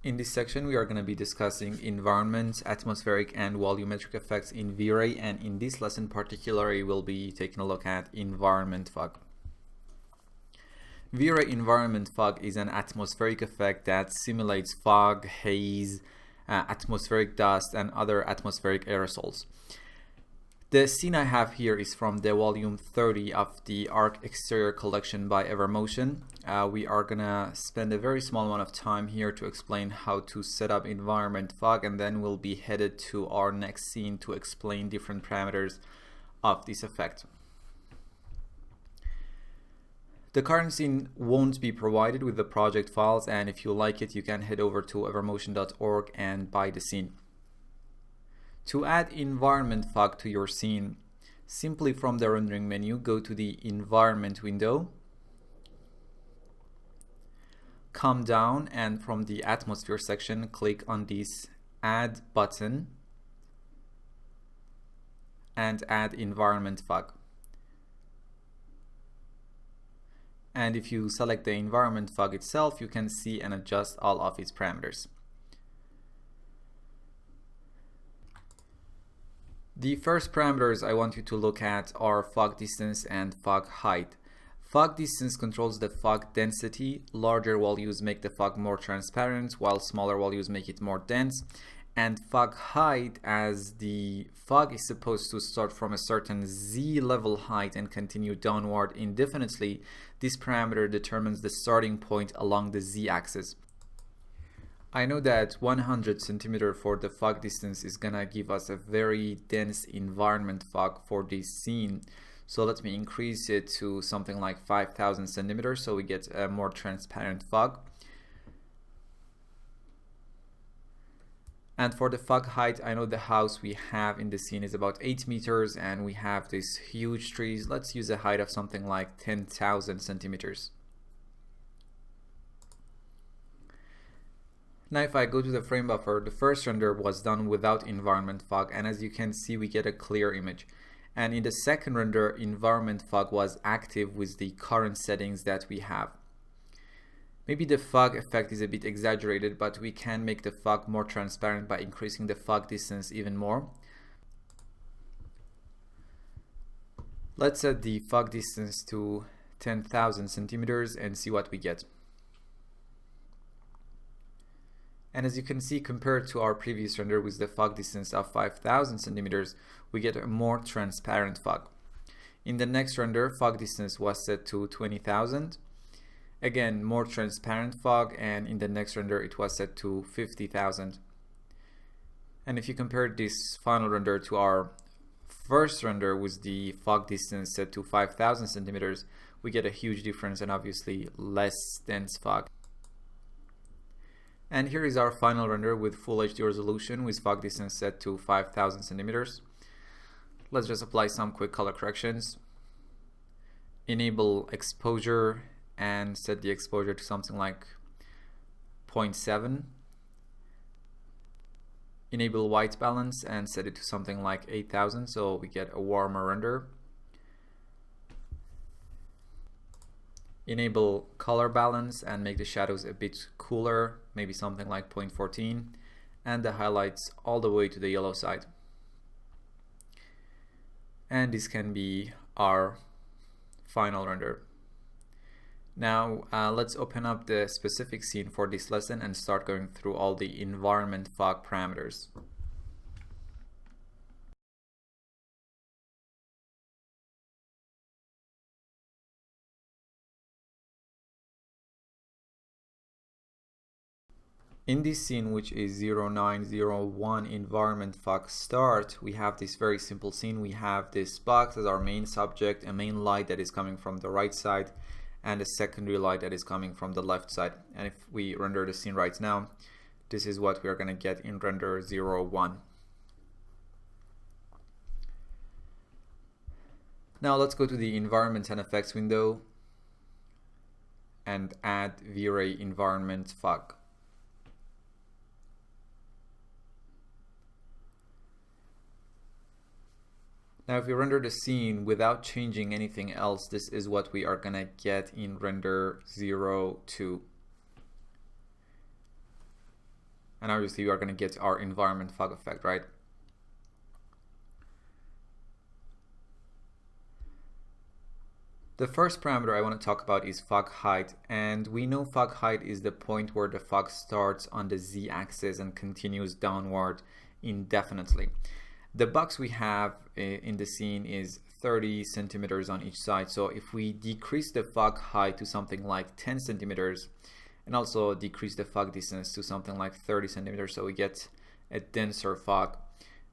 In this section, we are going to be discussing environment, atmospheric, and volumetric effects in V-Ray, and in this lesson particularly, we'll be taking a look at environment fog. V-Ray environment fog is an atmospheric effect that simulates fog, haze, atmospheric dust, and other atmospheric aerosols. The scene I have here is from the volume 30 of the ARC Exterior Collection by Evermotion. We are gonna spend a very small amount of time here to explain how to set up environment fog, and then we'll be headed to our next scene to explain different parameters of this effect. The current scene won't be provided with the project files, and if you like it, you can head over to evermotion.org and buy the scene. To add environment fog to your scene, simply from the rendering menu, go to the environment window, come down, and from the atmosphere section, click on this add button and add environment fog. And if you select the environment fog itself, you can see and adjust all of its parameters. The first parameters I want you to look at are fog distance and fog height. Fog distance controls the fog density. Larger values make the fog more transparent, while smaller values make it more dense. And fog height, as the fog is supposed to start from a certain Z level height and continue downward indefinitely, this parameter determines the starting point along the Z axis. I know that 100 centimeter for the fog distance is gonna give us a very dense environment fog for this scene. So let me increase it to something like 5,000 centimeters so we get a more transparent fog. And for the fog height, I know the house we have in the scene is about 8 meters and we have these huge trees. Let's use a height of something like 10,000 centimeters. Now if I go to the frame buffer, the first render was done without environment fog, and as you can see we get a clear image. And in the second render, environment fog was active with the current settings that we have. Maybe the fog effect is a bit exaggerated, but we can make the fog more transparent by increasing the fog distance even more. Let's set the fog distance to 10,000 centimeters and see what we get. And as you can see, compared to our previous render with the fog distance of 5,000 centimeters, we get a more transparent fog. In the next render, fog distance was set to 20,000. Again, more transparent fog, and in the next render it was set to 50,000. And if you compare this final render to our first render with the fog distance set to 5,000 centimeters, we get a huge difference and obviously less dense fog. And here is our final render with full HD resolution with fog distance set to 5,000 centimeters. Let's just apply some quick color corrections. Enable exposure and set the exposure to something like 0.7. Enable white balance and set it to something like 8,000 so we get a warmer render. Enable color balance and make the shadows a bit cooler, maybe something like 0.14, and the highlights all the way to the yellow side. And this can be our final render. Now let's open up the specific scene for this lesson and start going through all the environment fog parameters. In this scene, which is 0901 environment fog start, we have this very simple scene. We have this box as our main subject, a main light that is coming from the right side, and a secondary light that is coming from the left side. And if we render the scene right now, this is what we are going to get in render 01. Now let's go to the environment and effects window and add V-Ray environment fog. Now if we render the scene without changing anything else, this is what we are gonna get in render 02. And obviously we are going to get our environment fog effect, right? The first parameter I want to talk about is fog height, and we know fog height is the point where the fog starts on the z-axis and continues downward indefinitely. The box we have in the scene is 30 centimeters on each side, so if we decrease the fog height to something like 10 centimeters and also decrease the fog distance to something like 30 centimeters, so we get a denser fog,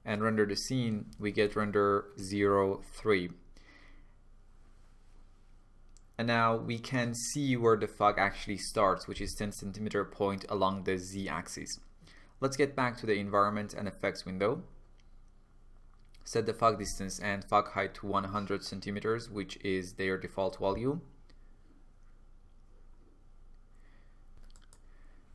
and render the scene, we get render 0, 3. And now we can see where the fog actually starts, which is 10 centimeter point along the z-axis. Let's get back to the environment and effects window. Set the fog distance and fog height to 100 centimeters, which is their default value.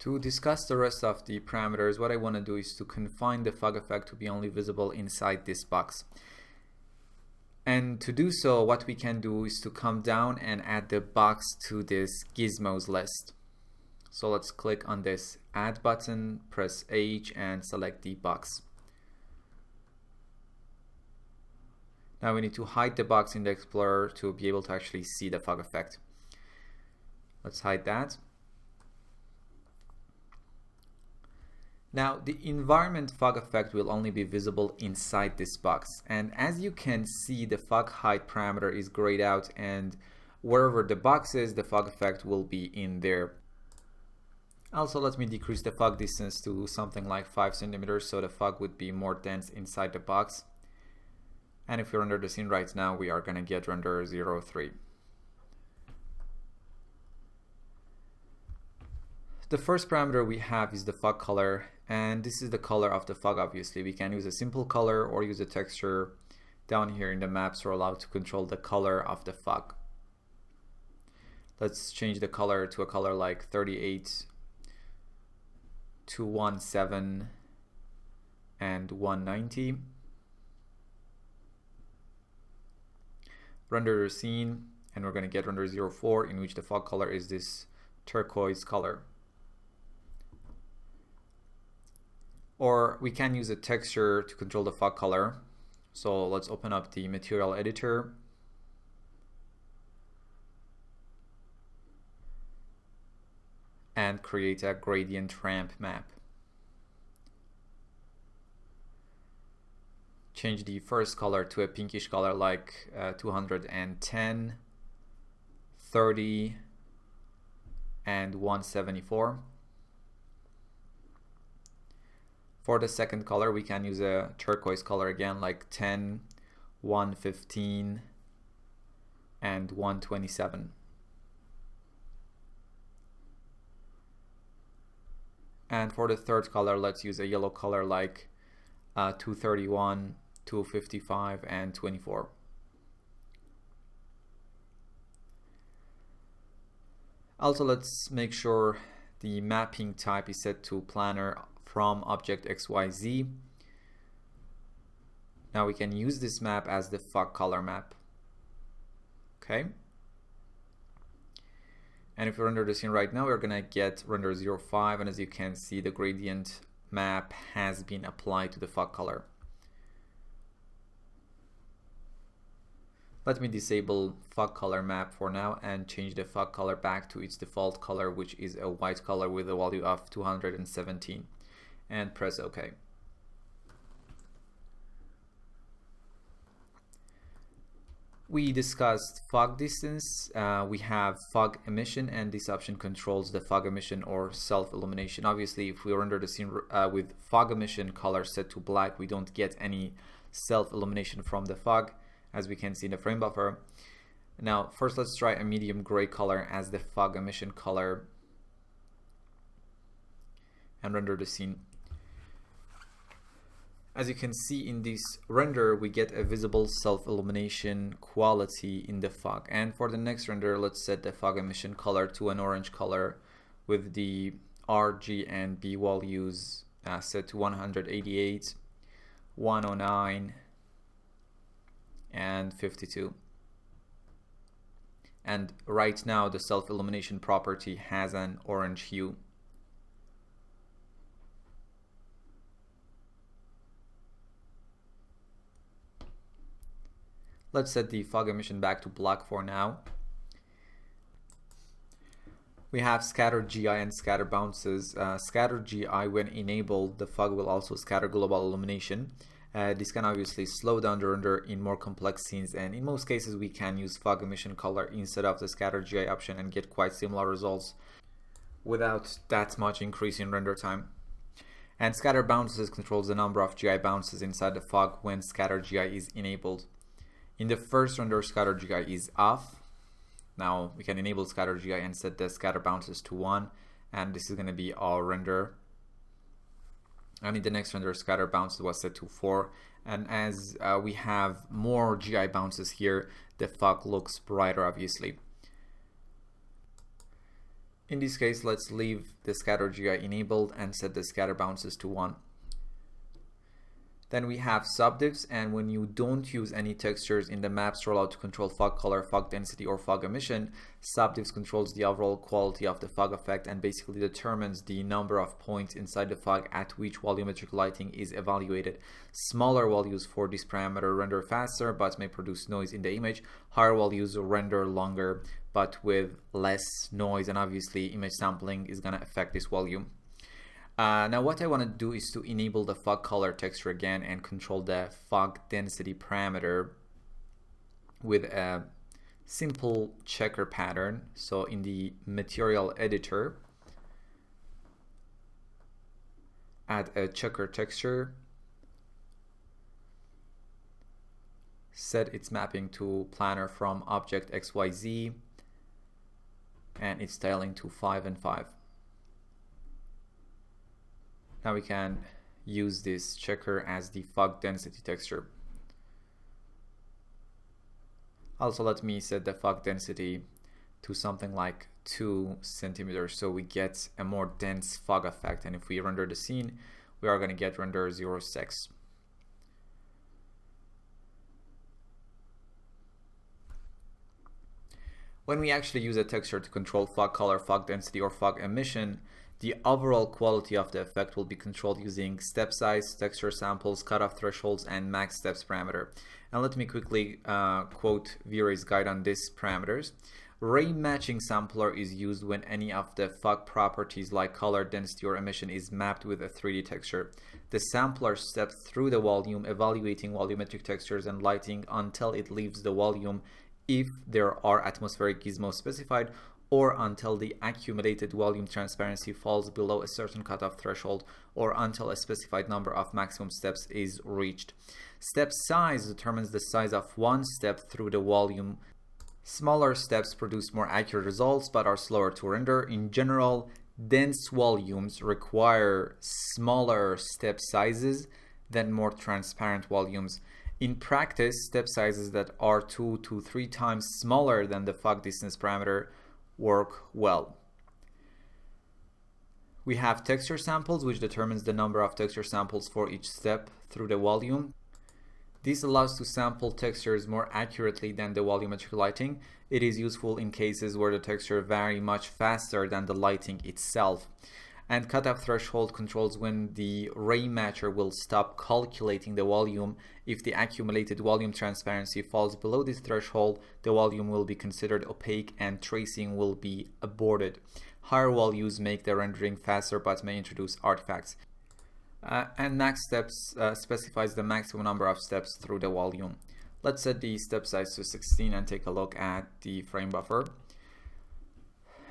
To discuss the rest of the parameters, what I want to do is to confine the fog effect to be only visible inside this box. And to do so, what we can do is to come down and add the box to this gizmos list. So let's click on this add button, press H and select the box. Now we need to hide the box in the Explorer to be able to actually see the fog effect. Let's hide that. Now the environment fog effect will only be visible inside this box, and as you can see, the fog height parameter is grayed out, and wherever the box is, the fog effect will be in there. Also, let me decrease the fog distance to something like 5 centimeters so the fog would be more dense inside the box. And if we render the scene right now, we are going to get render 0, 3. The first parameter we have is the fog color, and this is the color of the fog. Obviously we can use a simple color or use a texture. Down here in the maps we're allowed to control the color of the fog. Let's change the color to a color like 38, 217 and 190. Render the scene, and we're going to get render 04, in which the fog color is this turquoise color. Or we can use a texture to control the fog color. So let's open up the material editor. And create a gradient ramp map. Change the first color to a pinkish color like 210, 30, and 174. For the second color, we can use a turquoise color again, like 10, 115, and 127. And for the third color, let's use a yellow color like 231, 255, and 24. Also, let's make sure the mapping type is set to planner from object XYZ. Now we can use this map as the fog color map. Okay. And if we render the scene right now, we're gonna get render 05, and as you can see, the gradient map has been applied to the fog color. Let me disable fog color map for now and change the fog color back to its default color, which is a white color with a value of 217, and press OK. We discussed fog distance. We have fog emission, and this option controls the fog emission or self-illumination. Obviously, if we render the scene with fog emission color set to black, we don't get any self-illumination from the fog, as we can see in the frame buffer. Now, first let's try a medium gray color as the fog emission color and render the scene. As you can see in this render, we get a visible self-illumination quality in the fog. And for the next render, let's set the fog emission color to an orange color with the R, G, and B values set to 188, 109, and 52. And right now, the self-illumination property has an orange hue. Let's set the fog emission back to black for now. We have scattered GI and scatter bounces. Scattered GI, when enabled, the fog will also scatter global illumination. This can obviously slow down the render in more complex scenes, and in most cases we can use fog emission color instead of the scattered GI option and get quite similar results without that much increase in render time. And scatter bounces controls the number of GI bounces inside the fog when scattered GI is enabled. In the first render, scattered GI is off. Now we can enable scatter GI and set the scatter bounces to 1, and this is going to be our render. And in the next render, scatter bounces was set to 4, and as we have more GI bounces here, the fog looks brighter obviously. In this case, let's leave the scatter GI enabled and set the scatter bounces to 1. Then we have subdivs, and when you don't use any textures in the maps rollout to control fog color, fog density, or fog emission, subdivs controls the overall quality of the fog effect and basically determines the number of points inside the fog at which volumetric lighting is evaluated. Smaller values for this parameter render faster but may produce noise in the image. Higher values render longer but with less noise, and obviously image sampling is going to affect this volume. Now what I want to do is to enable the fog color texture again and control the fog density parameter with a simple checker pattern. So in the material editor, add a checker texture, set its mapping to planar from object XYZ, and its styling to 5 and 5. Now we can use this checker as the fog density texture. Also, let me set the fog density to something like 2 centimeters so we get a more dense fog effect, and if we render the scene, we are going to get render 0.6. When we actually use a texture to control fog color, fog density, or fog emission, the overall quality of the effect will be controlled using step size, texture samples, cutoff thresholds, and max steps parameter. And let me quickly quote V-Ray's guide on these parameters. Ray matching sampler is used when any of the fog properties like color, density, or emission is mapped with a 3D texture. The sampler steps through the volume, evaluating volumetric textures and lighting until it leaves the volume if there are atmospheric gizmos specified, or until the accumulated volume transparency falls below a certain cutoff threshold, or until a specified number of maximum steps is reached. Step size determines the size of one step through the volume. Smaller steps produce more accurate results but are slower to render. In general, dense volumes require smaller step sizes than more transparent volumes. In practice, step sizes that are 2 to 3 times smaller than the fog distance parameter work well. We have texture samples, which determines the number of texture samples for each step through the volume. This allows to sample textures more accurately than the volumetric lighting. It is useful in cases where the texture vary much faster than the lighting itself. And cutoff threshold controls when the ray matcher will stop calculating the volume. If the accumulated volume transparency falls below this threshold, the volume will be considered opaque and tracing will be aborted. Higher values make the rendering faster but may introduce artifacts. And max steps specifies the maximum number of steps through the volume. Let's set the step size to 16 and take a look at the frame buffer.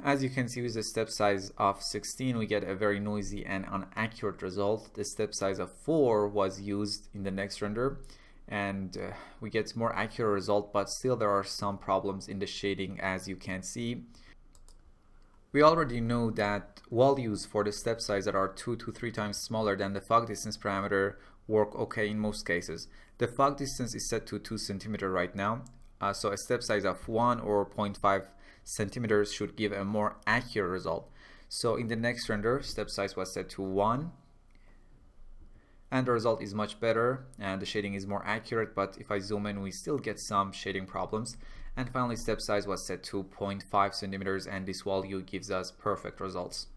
As you can see, with the step size of 16, we get a very noisy and inaccurate result. The step size of 4 was used in the next render, and we get more accurate result, but still there are some problems in the shading, as you can see. We already know that values for the step size that are 2 to 3 times smaller than the fog distance parameter work okay in most cases. The fog distance is set to 2 centimeters right now, so a step size of 1 or 0.5 centimeters should give a more accurate result. So in the next render, step size was set to 1, and the result is much better and the shading is more accurate, but if I zoom in, we still get some shading problems. And finally, step size was set to 0.5 centimeters, and this value gives us perfect results.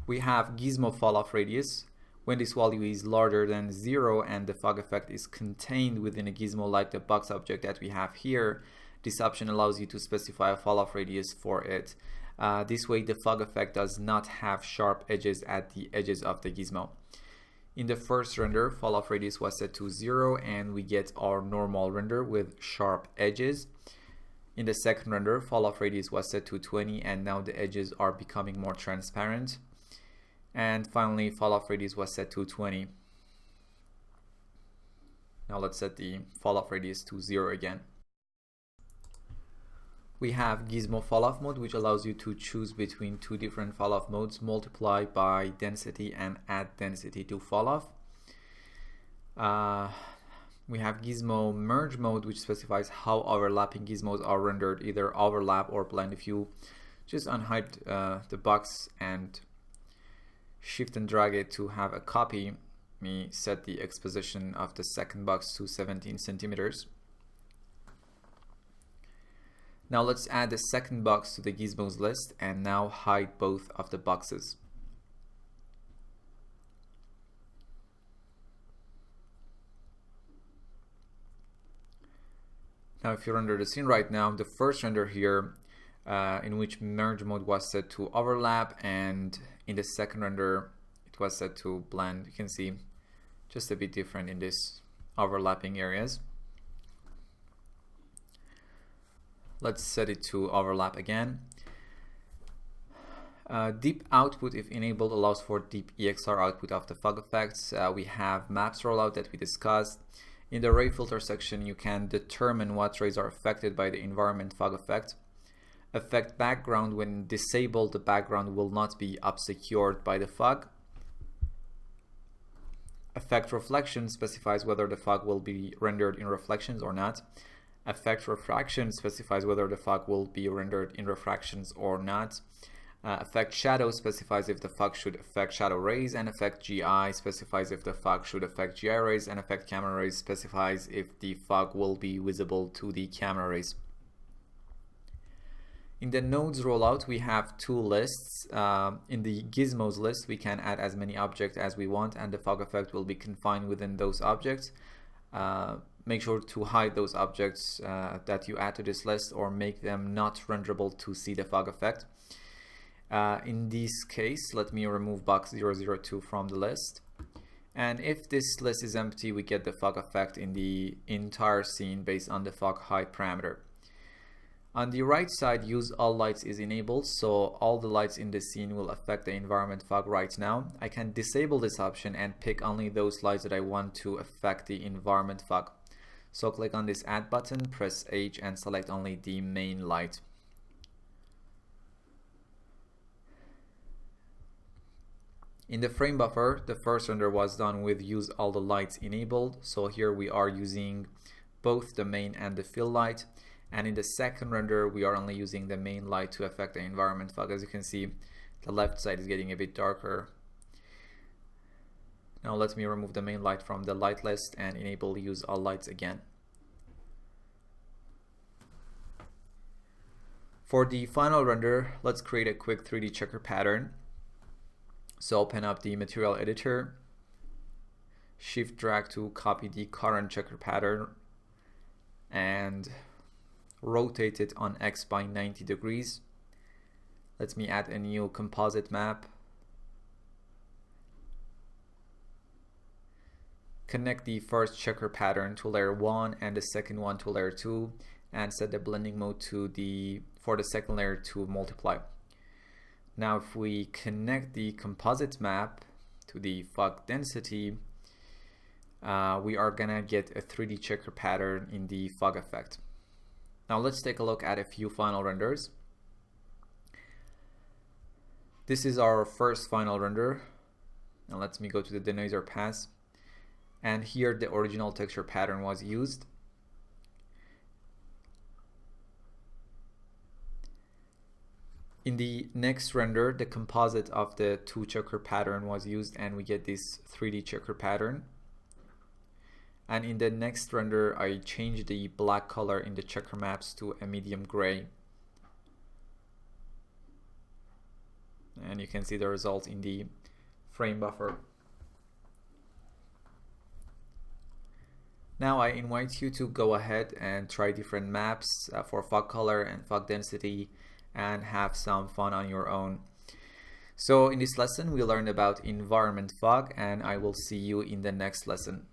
We have gizmo fall-off radius, When this value is larger than 0 and the fog effect is contained within a gizmo like the box object that we have here, this option allows you to specify a fall-off radius for it. This way the fog effect does not have sharp edges at the edges of the gizmo. In the first render, fall-off radius was set to 0 and we get our normal render with sharp edges. In the second render, fall-off radius was set to 20 and now the edges are becoming more transparent. And finally, fall-off radius was set to 20. Now let's set the fall-off radius to 0 again. We have gizmo fall-off mode, which allows you to choose between two different fall-off modes, multiply by density and add density to fall-off. We have gizmo merge mode, which specifies how overlapping gizmos are rendered, either overlap or blend. If you just unhide the box and shift and drag it to have a copy, me set the exposition of the second box to 17 centimeters. Now let's add the second box to the gizmos list and now hide both of the boxes. Now if you render the scene right now, the first render here in which merge mode was set to overlap, and in the second render it was set to blend. You can see just a bit different in this overlapping areas. Let's set it to overlap again. Deep output, if enabled, allows for deep EXR output of the fog effects. We have maps rollout that we discussed. In the ray filter section, you can determine what rays are affected by the environment fog effect. Affect background: when disabled, the background will not be obscured by the fog. Affect reflection specifies whether the fog will be rendered in reflections or not. Affect refraction specifies whether the fog will be rendered in refractions or not. Affect shadow specifies if the fog should affect shadow rays, and affect GI specifies if the fog should affect GI rays, and affect camera rays specifies if the fog will be visible to the camera rays. In the nodes rollout, we have two lists. In the gizmos list, we can add as many objects as we want, and the fog effect will be confined within those objects. Make sure to hide those objects that you add to this list, or make them not renderable to see the fog effect. In this case, let me remove box 002 from the list. And if this list is empty, we get the fog effect in the entire scene based on the fog height parameter. On the right side, use all lights is enabled, so all the lights in the scene will affect the environment fog right now. I can disable this option and pick only those lights that I want to affect the environment fog. So click on this add button, press H, and select only the main light. In the frame buffer, the first render was done with use all the lights enabled. So here we are using both the main and the fill light. And in the second render, we are only using the main light to affect the environment fog. As you can see, the left side is getting a bit darker. Now let me remove the main light from the light list and enable use all lights again. For the final render, let's create a quick 3D checker pattern. So open up the material editor, shift drag to copy the current checker pattern and rotate it on X by 90 degrees. Let me add a new composite map. Connect the first checker pattern to layer 1 and the second one to layer 2, and set the blending mode to for the second layer to multiply. Now if we connect the composite map to the fog density, we are gonna get a 3D checker pattern in the fog effect. Now let's take a look at a few final renders. This is our first final render. Now let me go to the denoiser pass. And here the original texture pattern was used. In the next render, the composite of the two checker pattern was used and we get this 3D checker pattern. And in the next render, I changed the black color in the checker maps to a medium gray. And you can see the result in the frame buffer. Now I invite you to go ahead and try different maps for fog color and fog density and have some fun on your own. So in this lesson we learned about environment fog, and I will see you in the next lesson.